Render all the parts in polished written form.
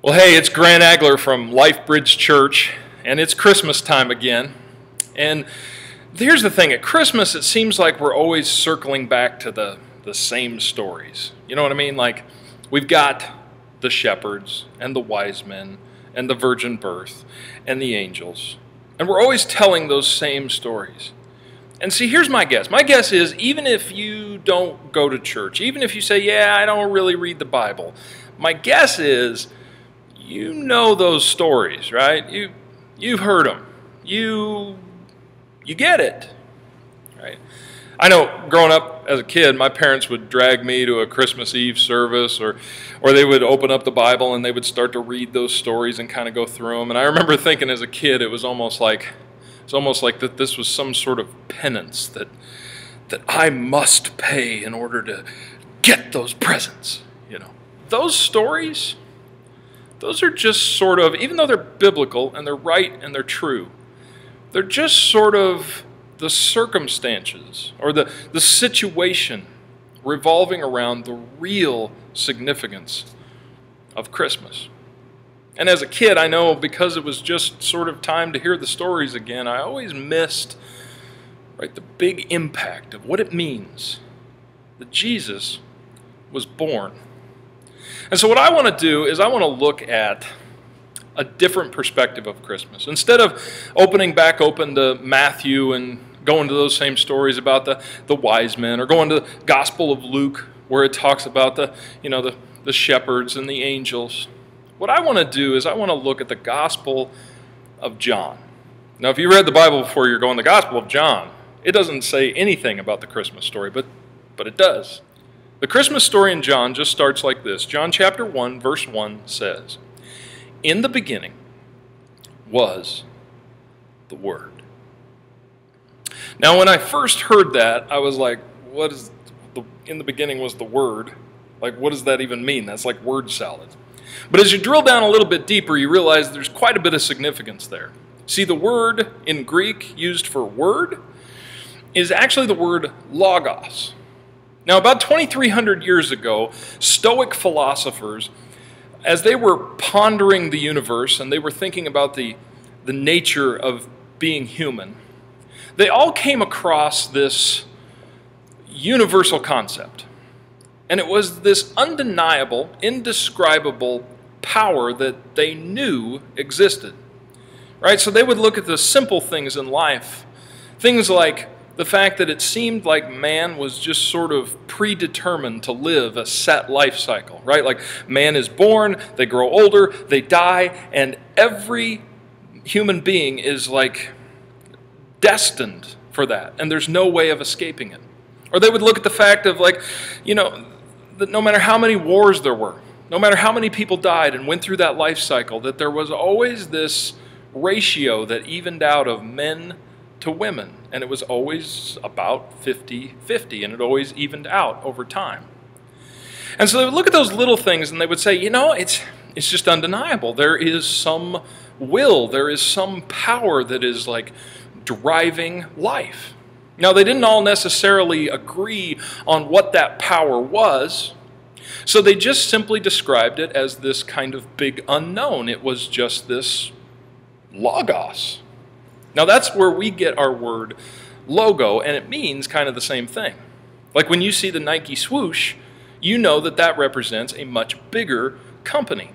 Well, hey, it's Grant Agler from Life Bridge Church, and it's Christmas time again. And here's the thing, at Christmas it seems like we're always circling back to the same stories. You know what I mean? Like, we've got the shepherds, and the wise men, and the virgin birth, and the angels. And we're always telling those same stories. And see, here's my guess. My guess is, even if you don't go to church, even if you say, yeah, I don't really read the Bible, my guess is you know those stories, right? You've heard them. You get it, right? I know growing up as a kid, my parents would drag me to a Christmas Eve service, or they would open up the Bible and they would start to read those stories and kind of go through them. And I remember thinking as a kid, it was almost like that this was some sort of penance that I must pay in order to get those presents, you know. Those stories, those are just sort of, even though they're biblical and they're right and they're true, they're just sort of the circumstances or the situation revolving around the real significance of Christmas. And as a kid, I know because it was just sort of time to hear the stories again, I always missed, right, the big impact of what it means that Jesus was born. And so what I want to do is I want to look at a different perspective of Christmas. Instead of open to Matthew and going to those same stories about the wise men, or going to the Gospel of Luke where it talks about the shepherds and the angels, what I want to do is I want to look at the Gospel of John. Now, if you read the Bible before, you're going, the Gospel of John, it doesn't say anything about the Christmas story, but it does. The Christmas story in John just starts like this. John chapter 1, verse 1 says, "In the beginning was the Word." Now, when I first heard that, I was like, what is in the beginning was the Word? Like, what does that even mean? That's like word salad. But as you drill down a little bit deeper, you realize there's quite a bit of significance there. See, the word in Greek used for word is actually the word logos. Now, about 2,300 years ago, Stoic philosophers, as they were pondering the universe and they were thinking about the nature of being human, they all came across this universal concept. And it was this undeniable, indescribable power that they knew existed. Right? So they would look at the simple things in life, things like the fact that it seemed like man was just sort of predetermined to live a set life cycle, right? Like, man is born, they grow older, they die, and every human being is like destined for that, and there's no way of escaping it. Or they would look at the fact of, like, that no matter how many wars there were, no matter how many people died and went through that life cycle, that there was always this ratio that evened out of men to women, and it was always about 50-50, and it always evened out over time. And so they would look at those little things and they would say, it's just undeniable. There is some will, there is some power that is like driving life. Now, they didn't all necessarily agree on what that power was, so they just simply described it as this kind of big unknown. It was just this logos. Now, that's where we get our word logo, and it means kind of the same thing. Like when you see the Nike swoosh, you know that represents a much bigger company.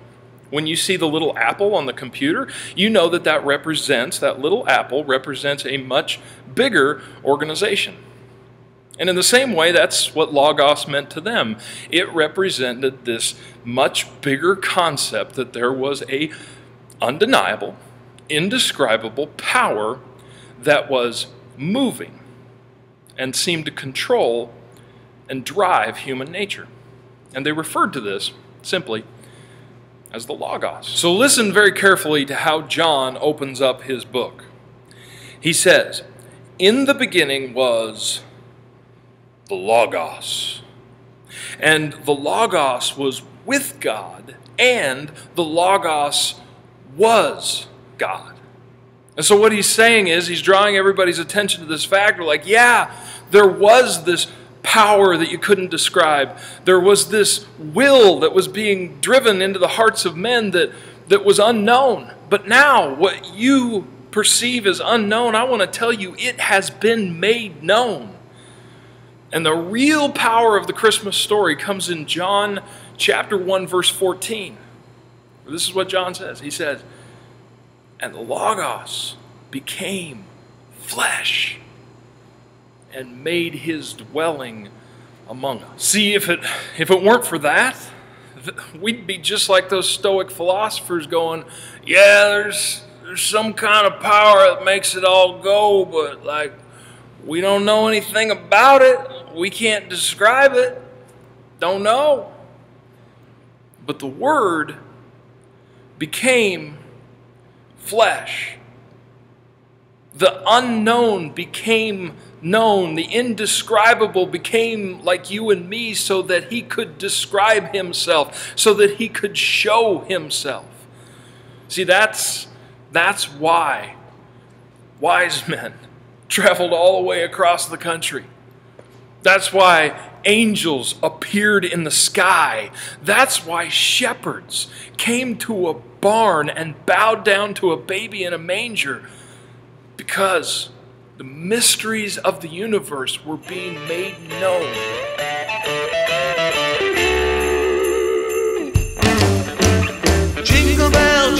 When you see the little apple on the computer, you know that little apple represents a much bigger organization. And in the same way, that's what logos meant to them. It represented this much bigger concept that there was a undeniable, indescribable power that was moving and seemed to control and drive human nature. And they referred to this simply as the Logos. So listen very carefully to how John opens up his book. He says, "In the beginning was the Logos, and the Logos was with God, and the Logos was God." And so what he's saying is, he's drawing everybody's attention to this fact. We're like, yeah, there was this power that you couldn't describe. There was this will that was being driven into the hearts of men that was unknown. But now, what you perceive as unknown, I want to tell you, it has been made known. And the real power of the Christmas story comes in John chapter 1, verse 14. This is what John says. He says, "And the Logos became flesh and made his dwelling among us." See, if it weren't for that, we'd be just like those Stoic philosophers going, yeah, there's some kind of power that makes it all go, but like, we don't know anything about it. We can't describe it. Don't know. But the Word became flesh. The unknown became known. The indescribable became like you and me so that he could describe himself, so that he could show himself. See, that's why wise men traveled all the way across the country. That's why angels appeared in the sky. That's why shepherds came to a barn and bowed down to a baby in a manger, because the mysteries of the universe were being made known. Jingle bell,